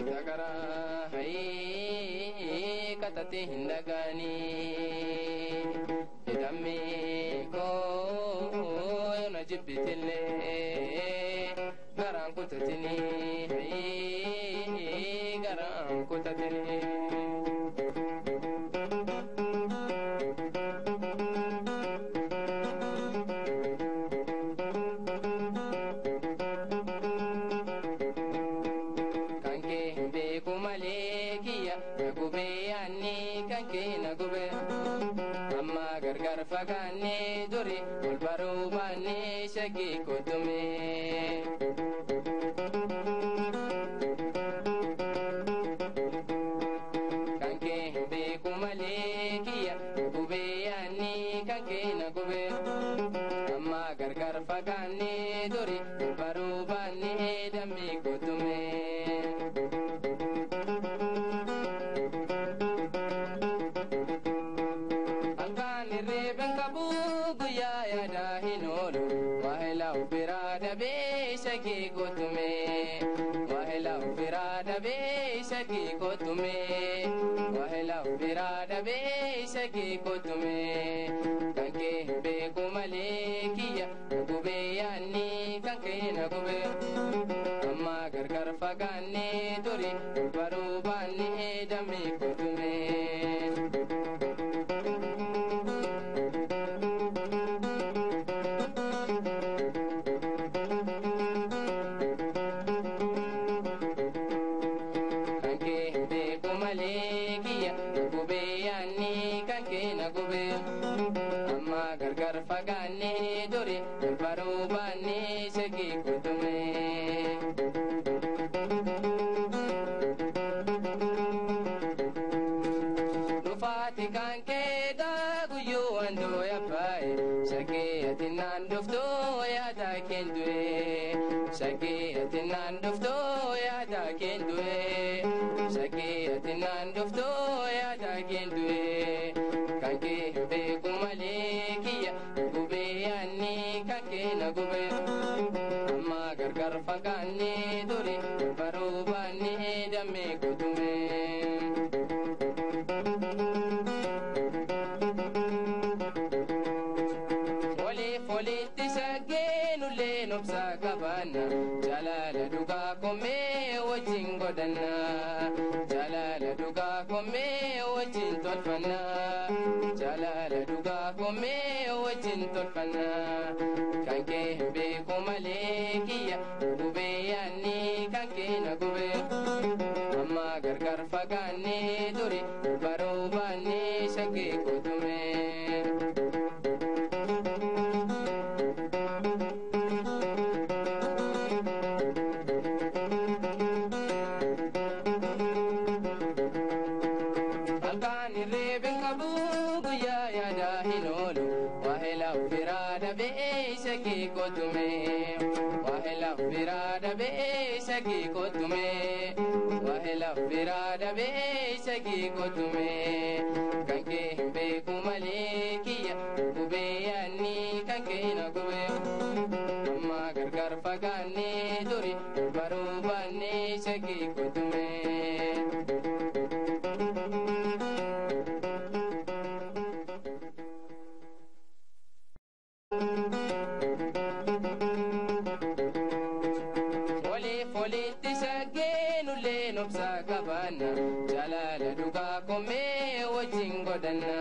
Sagara hai katati hindagani idammi ko najibitille garan kutatini hai garan kutatini gargar fagane duri barubane shagi kutume kanke be kumale kiya kube yani kanke na kube amma gargar fagane duri barubane dami kutume ya dahinolu wahla firada be shaki kotume wahla firada be shaki kotume wahla firada be shaki kotume kanke be kumale kiya kube yani kanke na kube amma gargar fagane duri barubani dami kotume amma gargar fagane duri barubani shagi kutume rufati kanke da guyu ando ya pai shagi atinan dufto ya da kendue shagi atinan dufto ya da kendue shagi atinan dufto ya da kendue kanke be kumale kiya kube yani kanke na kube amma gargar fagane duri barubani dame kutume foli tisagenu le nopsa kabana jalala duga kome wajin godana jalala duga kome wajin tolfana jalala duga kome wajin tolfana kanke be kumale kiya kube yani kanke na kube amma gargar fagane duri barubani shaki kutume shaki kotume wahla firada be shaki kotume wahla firada be shaki kotume kanke be kumale kiya kube yani kanke na kube amma gargar fagane duri barubani shaki kotume jalala duga kome wajin godana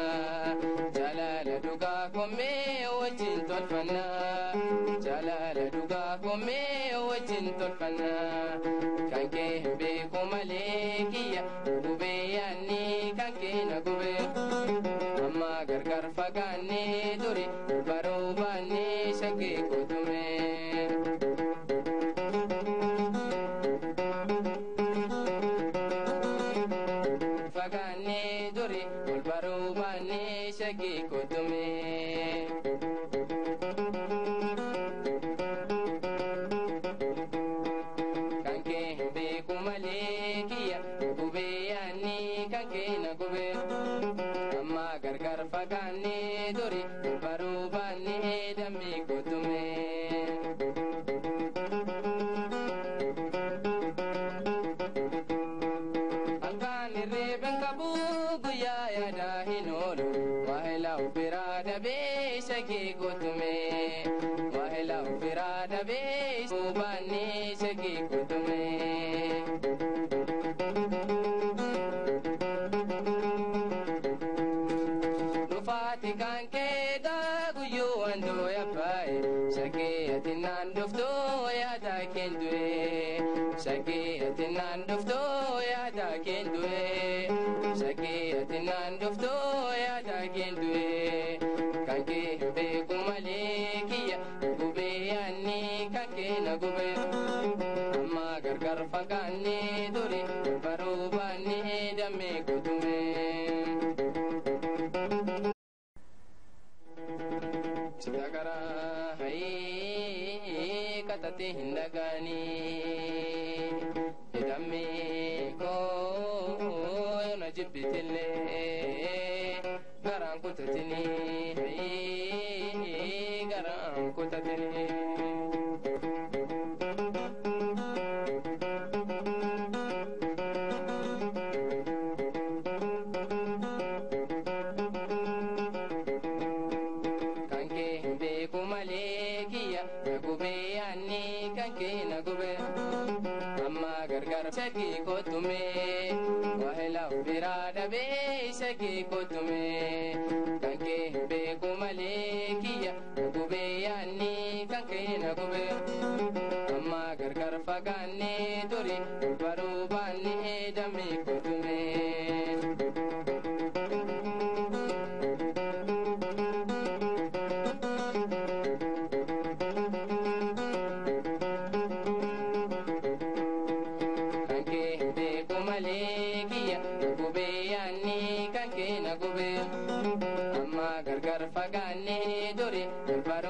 jalala duga kome wajin tolfana jalala duga kome wajin tolfana kanke be kumale kiya kube yani kanke na kube amma gargar fagane duri barubani shaki kutume fagane duri barubani shaki kutume kanke be kumale kiya kube yani kanke na kube amma gargar fagane duri barubani dami kutume segi kutume Nufati kanke da guyu ando ya pai sagi atinan dufto ya da kendwe sagi atinan dufto ya da kendwe sagi atinan dufto ya da kendwe kanke be kumale kiya gube ani kanke na gube amma gargar fagani duri barubani dame kutume Sidagara hai katate hindagani Dame ko na jibitile Garang kutatini hai garang kutatini Sagi ko tume wahla birada be sagi ko tume kanke be kumale kiya gube yani kanke na gube amma gargar fagane dori barubani dame ko tume Amma gargar fagane dori